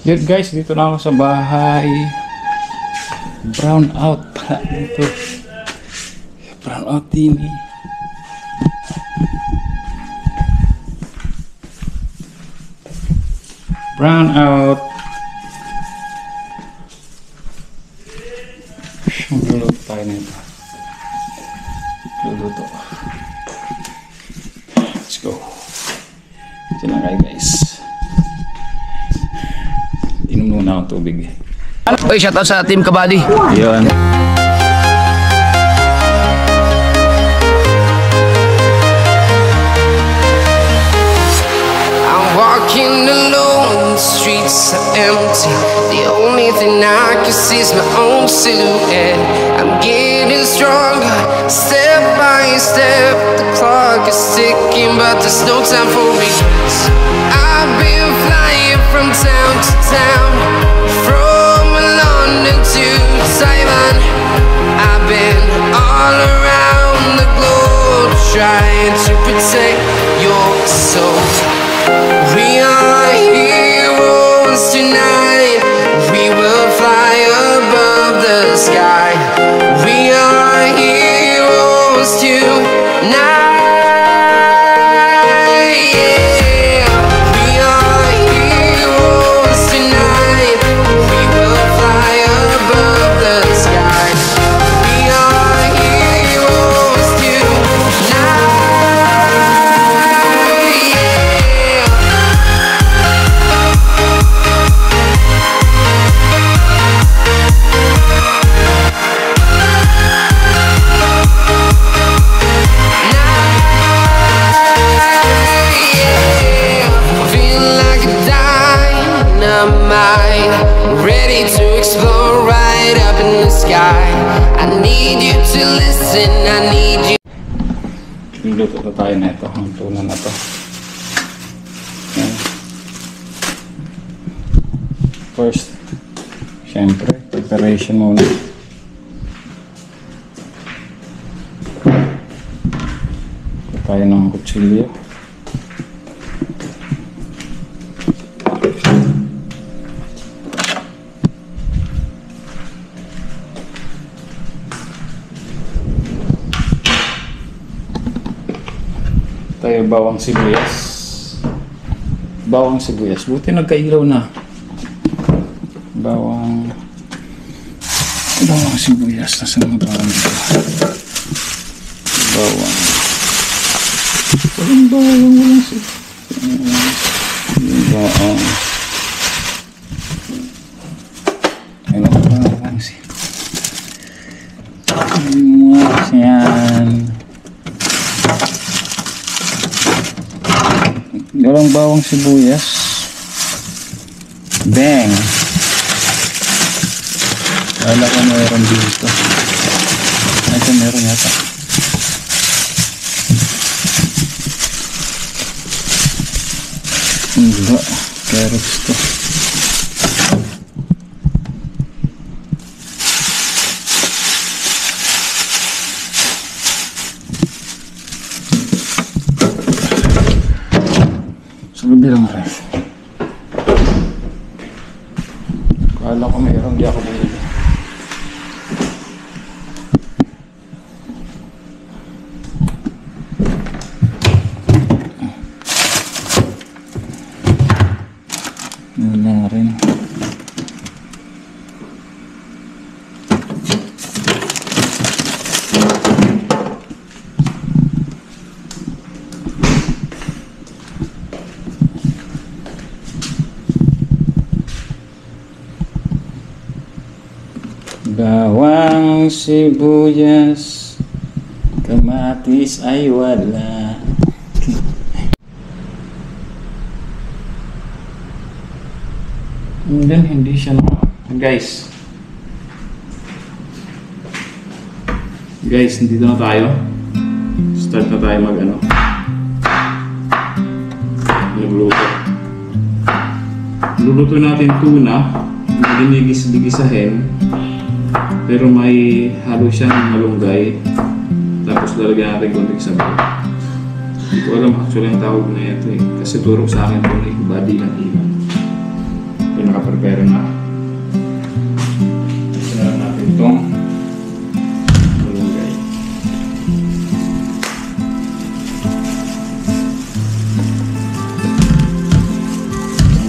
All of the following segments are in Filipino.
Yun guys, dito na ako sa bahay. Brown out pala dito. Brown out din eh. Brown out. Luluto tayo nito. Luluto. Let's go. Ito na kayo guys. Inom muna akong tubig. Oy, shoutout sa Team Kabali. Yun. I'm walking alone, the streets are empty. The only thing I can see is my own silhouette. I'm getting stronger, step by step. The clock is ticking, but there's no time for regrets. I've been flying from town to town, from London to Taiwan. I've been all around the globe, trying to protect your soul. We are heroes tonight. We will fly above the sky. We are heroes tonight. Yeah. We are heroes tonight. We will fly above the sky. We are heroes tonight. Yeah. Feel like a dynamite, ready to explode right up in the sky. I need you to listen, I need you. Luluto na tayo na ito. Ang tuna na to. Yan. First, syempre, preparation muna. Ito tayo ng kutsilyo. Tayo bawang sibuyas. Bawang sibuyas. Buti nagkailaw na. Bawang sibuyas. Nasaan ang bawang ito? Bawang sibuyas. Bawang. Ayun ang bawang sibuyas. Yan. Walang bawang sibuyas. Bang! Wala ko meron dito. Ito meron yata. Hindi. Carrots to. Bilang ref. Kala ko mayroon, di ako bumili. Wala rin. Bawang sibuyas, kamatis ay wala. And then hindi siya na. Guys, dito na tayo. Start na tayo nagluto. Luluto natin tuna, ginigis-gisahin. Pero may halo siyang malunggay. Tapos lalagyan natin konting sabaw. Hindi ko alam actually ang tawag na ito eh. Kasi turo sa akin ito eh, body ng iba. Ito nakaprepare prepare na. Isa na lang natin itong malunggay.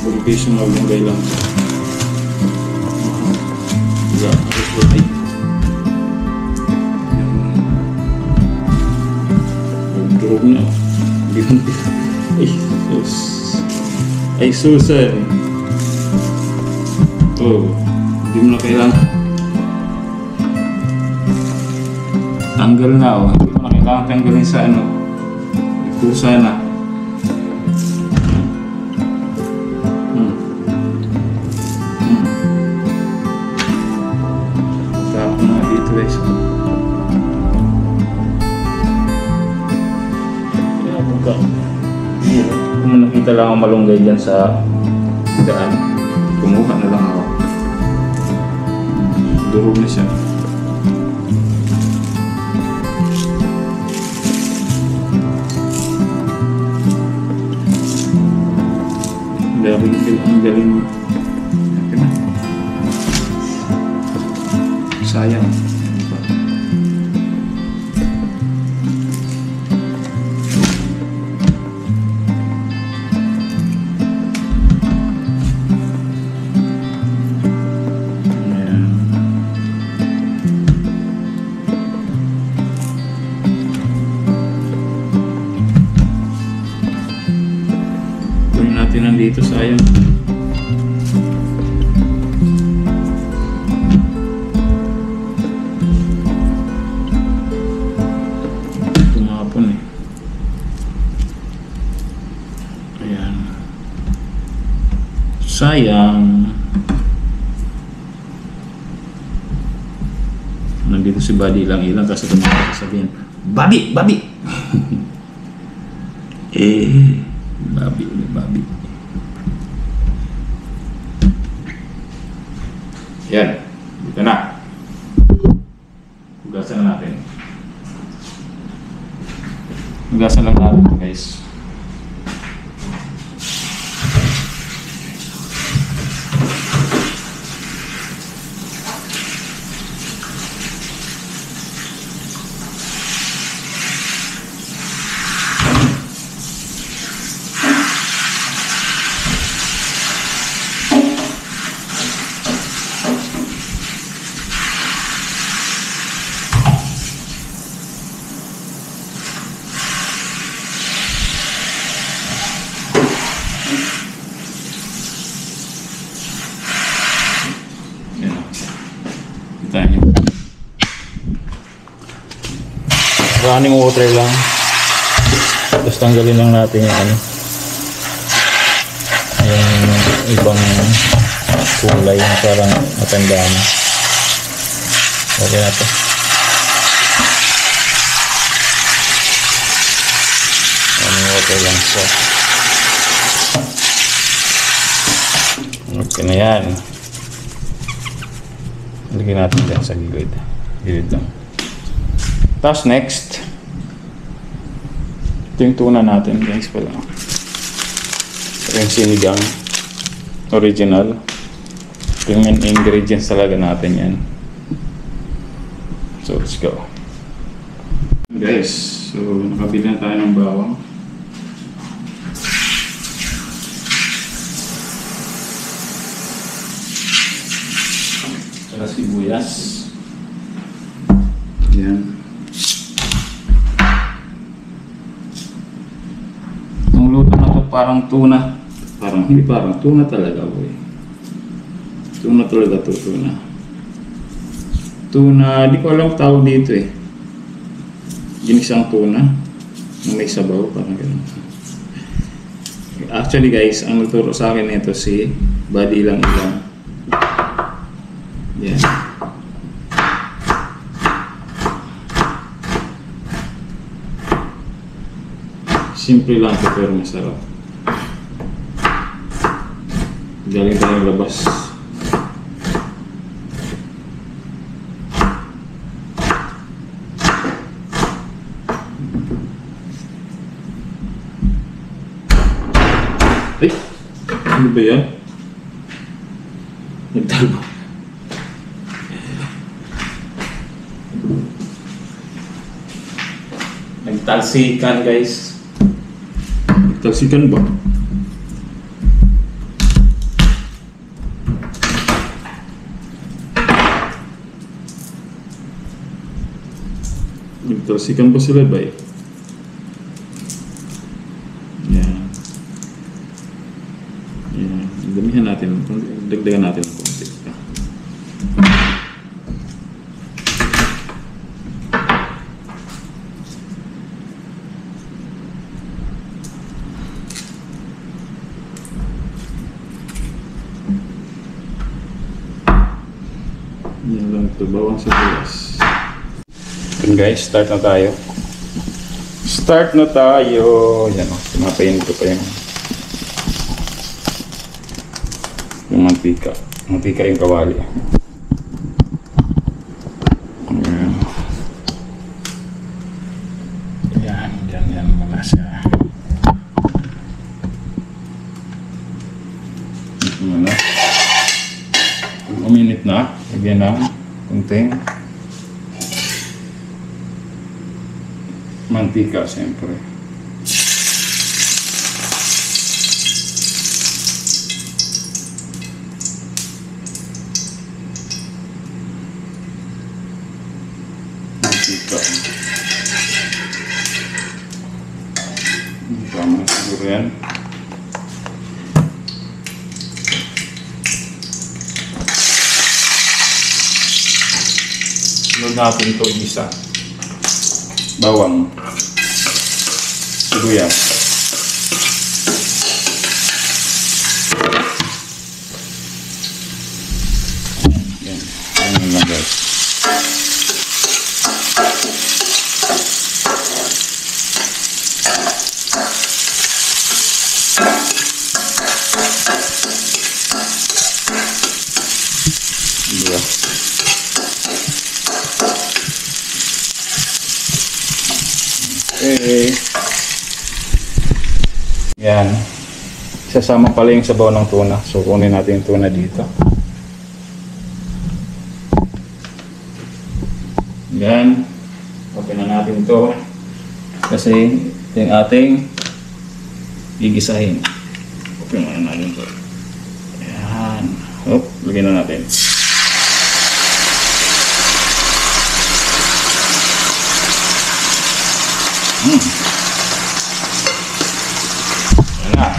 Ang piso na malunggay lang. Ay. Durog na. Ay Susan. Oh, hindi mo na kailangan. Tanggal na, oh. Hindi mo na kailangan tanggalin sa ano. Kusa na. Tapos na dito guys. Kung nakita lang ang malunggay dyan sa daan, kumuha na lang ako. Durog na siya. Ang galing. Okay na. Sayang. Nandito sayang. Tumapon eh. Ayan. Sayang. Nandito si Buddy lang ilang kasi tumakas sabihin, Bobby! Bobby! Bobby ulit, Bobby. Yan, dito na. Hugasan na natin. Hugasan lang natin guys. Running water lang. Tapos tanggalin lang natin yung ano, yung ibang kulay na parang matanda na. Okay na to. Running water lang siya. Okay na yan. Lagyan natin dyan sa gilid. Gilid lang. Tapos next, ito yung tuna natin guys pala. Ito yung sinigang original. Ito yung main ingredients talaga natin yan. So let's go guys. So nakabili na tayo ng bawang. Saka sibuyas. Yan. Parang tuna. Hindi parang tuna talaga boy. Tuna talaga to, tuna. Tuna, di ko alam tawag dito eh. Ginisang tuna na may sabaw, parang gano'n. Actually guys, ang nagturo sa akin nito si Buddy lang ilang. Yan. Simple lang ito pero masarap. Galing tayong labas. Ay! Ano ba yan? Nagtalbo. Nagtalsikan guys. Nagtalsikan ba? Nagtalsikan ba sila ba? Yan. Yan. Damihan natin. Dagdagan natin ng konti. Yan lang ito. Bawang sibuyas. Yan guys, start na tayo. Start na tayo. Yan o, sumapayin ko pa yung mantika. Mantika yung kawali. Ayan. Yan mga siya. Ano? Uminit na. Lagyan na. Kunting mantika siyempre. Mantika. Tama siguro yan. Sunod natin ito isa. Bawang. Sibuyas. Yan. Yan lang guys. Diba? Okay. Yan. Sasama pala yung sabaw ng tuna. So, kunin natin yung tuna dito. Yan. Open na natin to. Kasi yung ating gigisahin. Open na natin to. Yan. Hop, lagyan na natin. Yan na.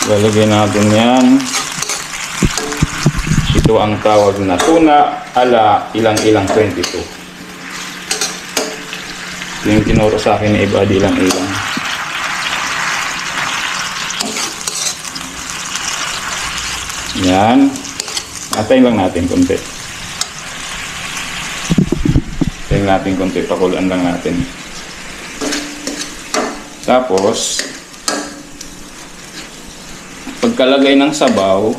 Lalagyan natin yan. Ito ang tawag na tuna ala ilang-ilang 22. Ito yung tinuro sa akin ni Ibadi ilang-ilang. Yan. Atayin lang natin konti. Atayin natin konti. Pakulan lang natin. Tapos, pagkalagay ng sabaw,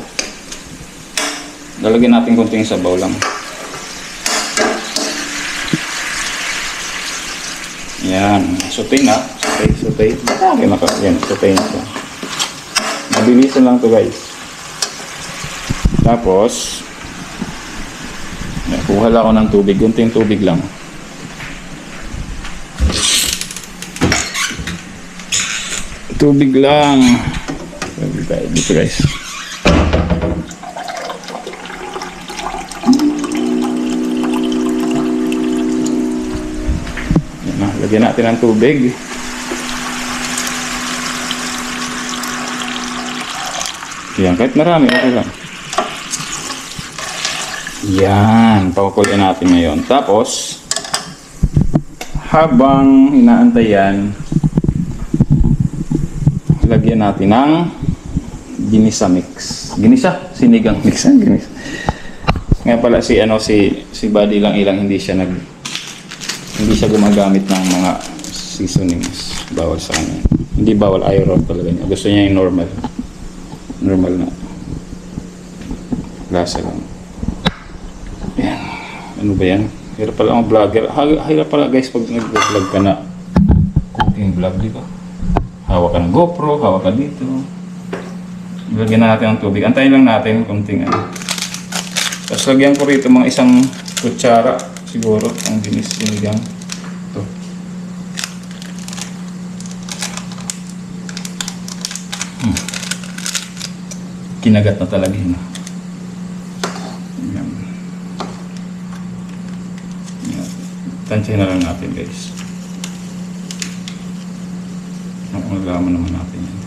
lalagyan natin konting sabaw lang. Yan. Sauté na. Sauté. Yan. Sauté na siya. Mabilisan lang to guys. Tapos, kuha lang ako ng tubig. Kunting tubig lang. Tubig lang. Dito guys. Yan na. Lagyan natin ng tubig. Yan. Kahit marami. Okay lang. Yan, pakukulin natin ngayon. Tapos, habang inaantay yan, lagyan natin ng ginisa mix. Ginisa? Sinigang mix. Ginisa. Nga pala si Buddy lang ilang hindi siya gumagamit ng mga seasonings. Bawal sa kanya. Hindi bawal, ayaw talaga niya. Gusto niya yung normal na lasa lang. Yan. Ano ba yan? Hirap pala ang vlogger. Hirap pala guys pag nag-vlog ka na cooking vlog, di ba? hawak ka ng GoPro, hawak ka dito. Lagyan natin ng tubig. Antayin lang natin konting ano. Tapos lagyan ko rito mga isang kutsara siguro ang sinigang. Ito. Kinagat na talaga yun. Yan. Yan. Tansyahin na lang natin guys. Maglaman naman natin yan.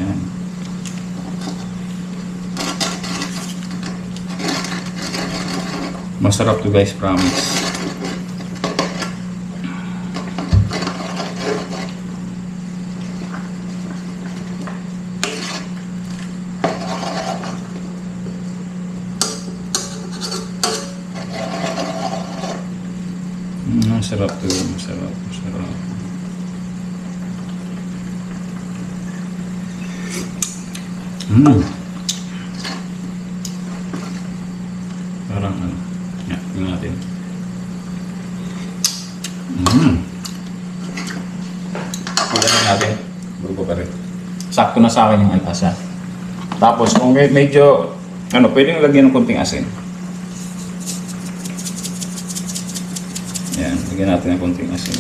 Yan. Masarap to guys, promise. Masarap to, masarap. Parang ano. Yan, tingnan natin. Pagdating natin. Bago pa rin. Sakto na sa akin yung alasa. Tapos kung medyo, ano, pwedeng lagyan ng konting asin. Yan, lagyan natin ng konting asin.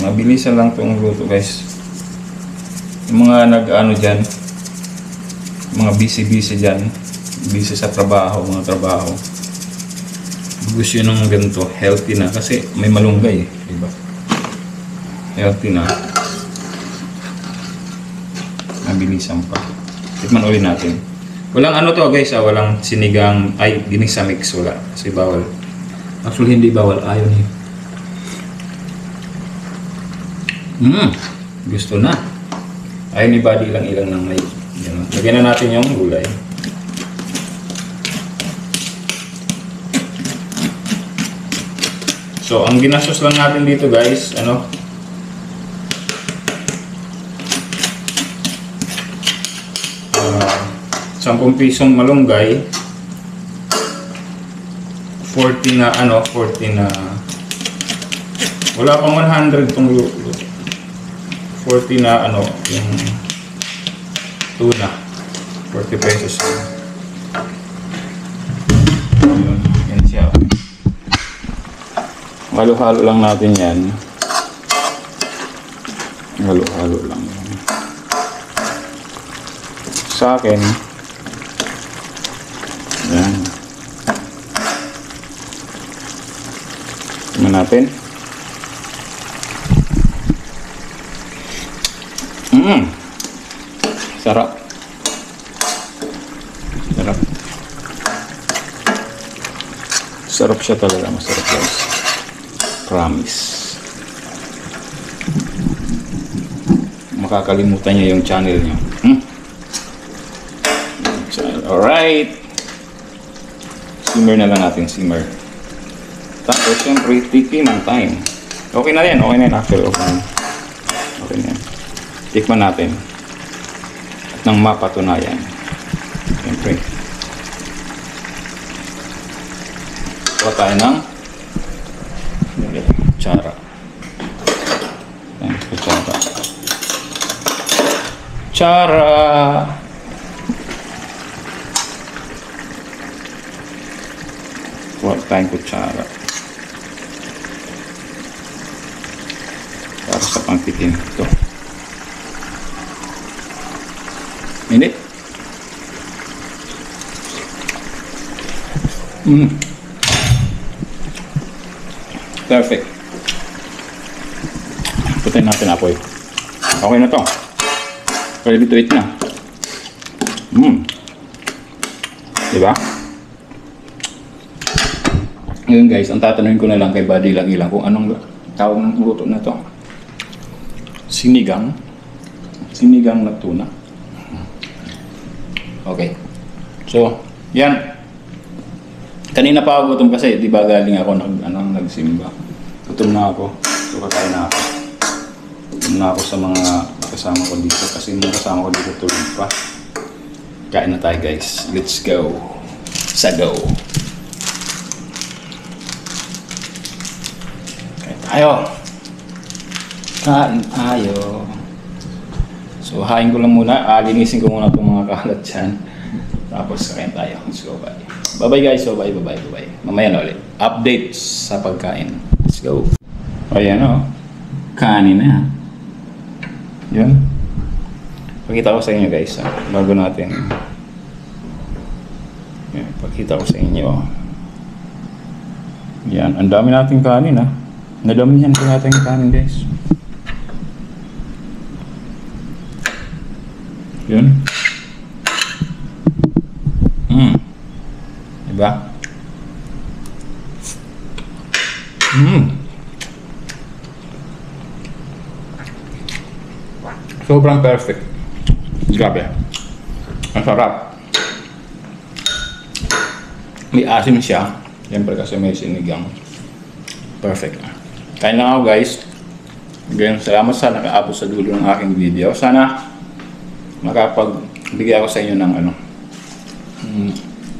Mabilisan lang itong luto guys. Yung mga nag-ano dyan, mga busy dyan, busy sa trabaho, mga trabaho, gusto yun ng ganito, healthy na kasi may malunggay, diba? Healthy na, mabilisan pa. Tikman ulit natin. Walang ano to guys, walang sinigang, ay ginis sa mix, wala kasi bawal. Actually hindi bawal, ayaw niyo. Gusto na. Ayaw ni Buddy ilang ng may. Lagyan na natin yung gulay. So, ang ginastos lang natin dito guys, ano? ₱10 malunggay. 40 na ano, 40 na. Wala pang 100 tong luto. 40 na ano, yung tuna. 40 pesos. Ayun, yan siya. Halo-halo lang natin yan. Halo-halo lang yan. Sa akin, yan. Tingnan natin. Sarap. Sarap. Sarap siya talaga. Masarap guys. Promise. Makakalimutan niya yung channel niya. Alright. Simmer na lang natin. Simmer. Tapos syempre, tikim time. Okay na yan. Okay na yan. Actually, okay na. Okay na yan. Tikman natin. At nang mapatunayan. Syempre. Kuha tayo ng kutsara. Kutsara. Kutsara. Kuha tayong kutsara. Para sa pangpitin ito. Init. Perfect. Putin natin apoy. Okay na to. Ready to eat na. Diba? Ngayon guys, ang tatanungin ko na lang kay Buddy lang kung anong tawag ng luto na to. Sinigang. Sinigang na tuna. Okay. So, yan. Kanina pa ako gutom kasi, di ba galing ako nagsimba. Gutom na ako. So, kakain na ako. Gutom na ako sa mga kasama ko dito. Kasi mga kasama ko dito tulog pa. Kain na tayo guys. Let's go. Sa go. Kain tayo. Kain tayo. So, hain ko lang muna. Linisin ko muna itong mga kalat dyan. Tapos, kain tayo. Let's go, bye. Bye-bye guys. So, bye. Mamaya na ulit. Updates sa pagkain. Let's go. Ayan o. Kanin na. Yun. Pakita ko sa inyo guys. Bago natin. Yan, pakita ko sa inyo. Yan. Ang dami nating kanin ha. Nadamihan ko natin yung kanin guys. Yun. Diba? Sobrang perfect. Grabe. Ang sarap. May asim siya. Siyempre kasi may sinigang. Perfect. Kain lang ako guys. Again, salamat sa nakaabot sa dulo ng aking video. Sana makapagbigay ako sa inyo ng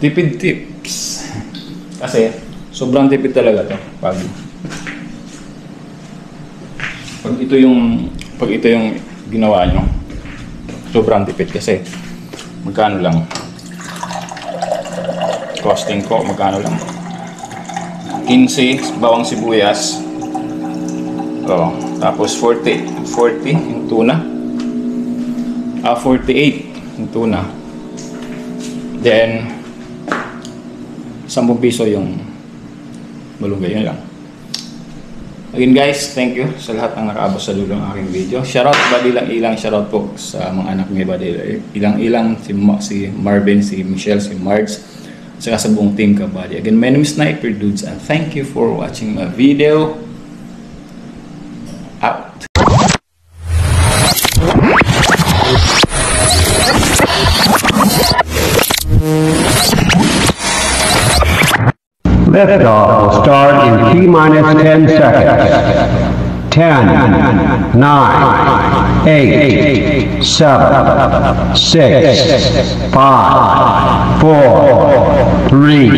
tipid tips. Kasi sobrang tipid talaga to. Pag ito yung ginawa nyo, sobrang tipid kasi magkano lang costing ko, magkano lang 15 bawang sibuyas. Tapos 40 yung tuna. 48 yung tuna. Then 10 piso yung malunggay. Yun lang. Again guys, thank you sa lahat ng nakaabot sa dulo ng aking video. Shoutout ba ilang shoutout po sa mga anak ni Badil. Ilang si Marvin, si Michelle, si Marge, saka sa buong team Kabady. Again, my name is Sniper Dudes and thank you for watching my video. Out. Liftoff will start in T-minus 10 seconds. 10, 9, 8, 7, 6, 5, 4, 3,